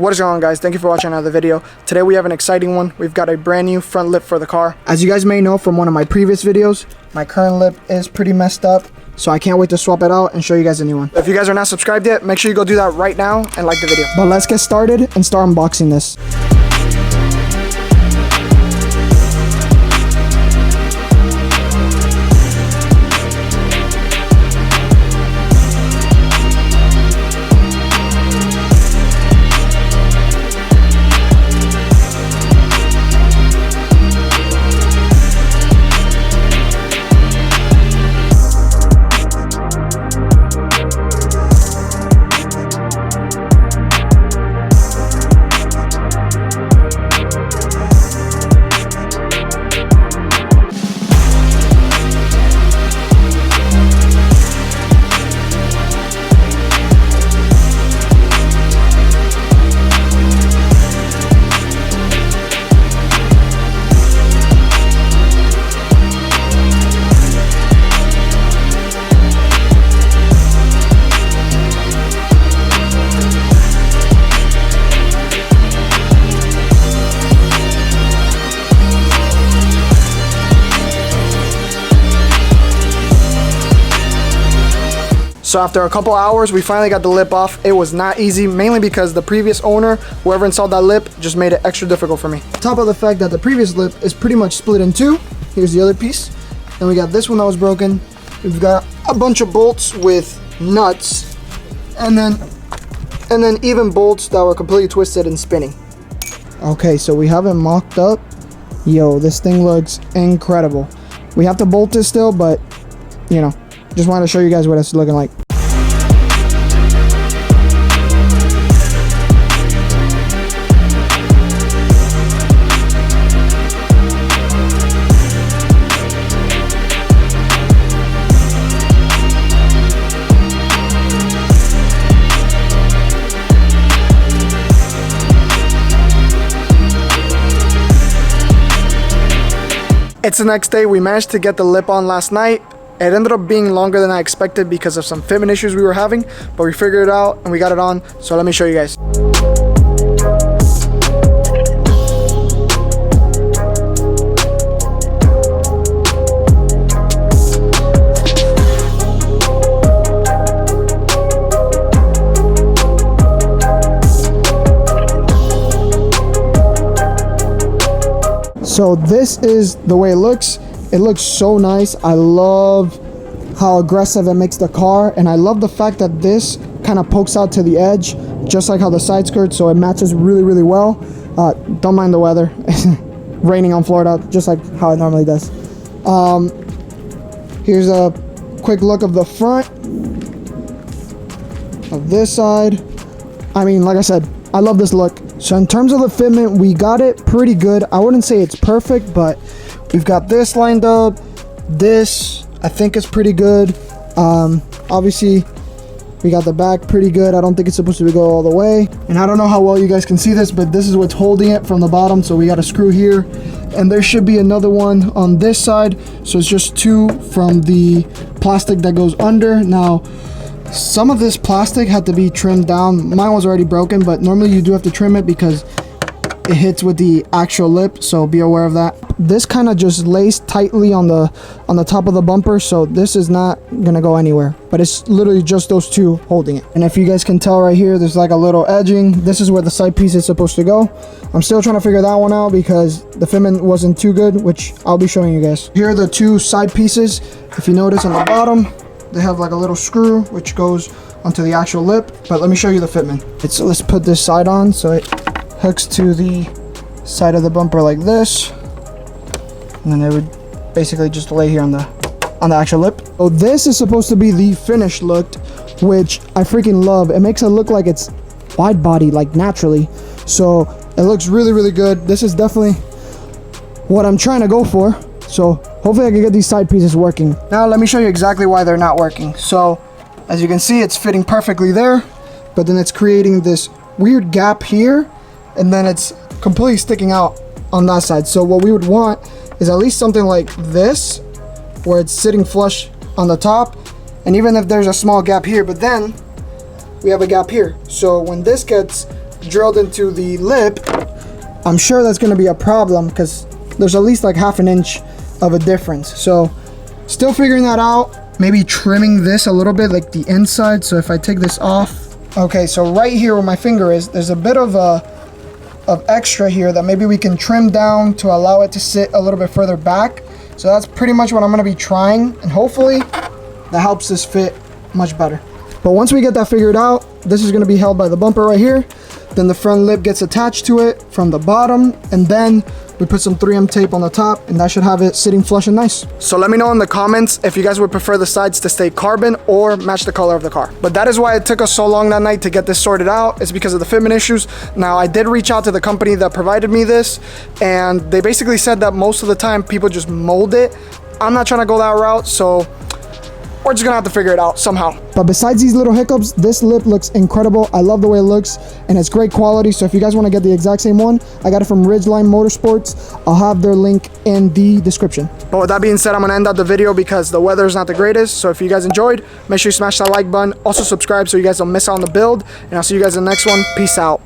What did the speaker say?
What is going on, guys? Thank you for watching another video. Today we have an exciting one. We've got a brand new front lip for the car. As you guys may know from one of my previous videos, my current lip is pretty messed up, so I can't wait to swap it out and show you guys a new one. If you guys are not subscribed yet, make sure you go do that right now and like the video. But let's get started and start unboxing this. So after a couple hours, we finally got the lip off. It was not easy, mainly because the previous owner, whoever installed that lip, just made it extra difficult for me. On top of the fact that the previous lip is pretty much split in two. Here's the other piece. Then we got this one that was broken. We've got a bunch of bolts with nuts, and then even bolts that were completely twisted and spinning. Okay, so we have it mocked up. Yo, this thing looks incredible. We have to bolt this still, but you know, just wanted to show you guys what it's looking like. It's the next day. We managed to get the lip on last night. It ended up being longer than I expected because of some fitment issues we were having, but we figured it out and we got it on. So let me show you guys. So this is the way it looks. It looks so nice. I love how aggressive it makes the car, and I love the fact that this kind of pokes out to the edge, just like how the side skirts, so it matches really well. Don't mind the weather. Raining on Florida, just like how it normally does. Here's a quick look of the front of this side. I mean, like I said, I love this look. So in terms of the fitment, we got it pretty good. I wouldn't say it's perfect, but we've got this lined up. This, I think, is pretty good. Obviously, we got the back pretty good. I don't think it's supposed to go all the way. And I don't know how well you guys can see this, but this is what's holding it from the bottom. So we got a screw here. And there should be another one on this side. So it's just two from the plastic that goes under. Now, some of this plastic had to be trimmed down. Mine was already broken, but normally you do have to trim it because it hits with the actual lip, so be aware of that. This kind of just lays tightly on the top of the bumper, so this is not gonna go anywhere, but it's literally just those two holding it. And if you guys can tell right here, there's like a little edging. This is where the side piece is supposed to go. I'm still trying to figure that one out because the fitment wasn't too good, which I'll be showing you guys. Here are the two side pieces. If you notice on the bottom, they have like a little screw which goes onto the actual lip, but let me show you the fitment. So let's put this side on so it hooks to the side of the bumper like this, and then it would basically just lay here on the actual lip. So this is supposed to be the finished look, which I freaking love. It makes it look like it's wide body, like naturally, so it looks really good. This is definitely what I'm trying to go for, so hopefully I can get these side pieces working. Now let me show you exactly why they're not working. So as you can see, it's fitting perfectly there, but then it's creating this weird gap here, and then it's completely sticking out on that side. So what we would want is at least something like this, where it's sitting flush on the top, and even if there's a small gap here, but then we have a gap here. So when this gets drilled into the lip, I'm sure that's gonna be a problem because there's at least like 1/2 inch of a difference. So still figuring that out. Maybe trimming this a little bit, like the inside. So if I take this off, okay, so right here where my finger is, there's a bit of extra here that maybe we can trim down to allow it to sit a little bit further back. So that's pretty much what I'm gonna be trying, and hopefully that helps this fit much better. But once we get that figured out, this is gonna be held by the bumper right here. Then the front lip gets attached to it from the bottom, and then we put some 3M tape on the top, and that should have it sitting flush and nice. So let me know in the comments if you guys would prefer the sides to stay carbon or match the color of the car. But that is why it took us so long that night to get this sorted out. It's because of the fitment issues. Now, I did reach out to the company that provided me this, and they basically said that most of the time people just mold it. I'm not trying to go that route, so we're just gonna have to figure it out somehow. But besides these little hiccups, this lip looks incredible. I love the way it looks, and it's great quality. So if you guys want to get the exact same one, I got it from Ridgeline Motorsports. I'll have their link in the description. But with that being said, I'm gonna end out the video because the weather is not the greatest. So if you guys enjoyed, make sure you smash that like button. Also subscribe so you guys don't miss out on the build, and I'll see you guys in the next one. Peace out.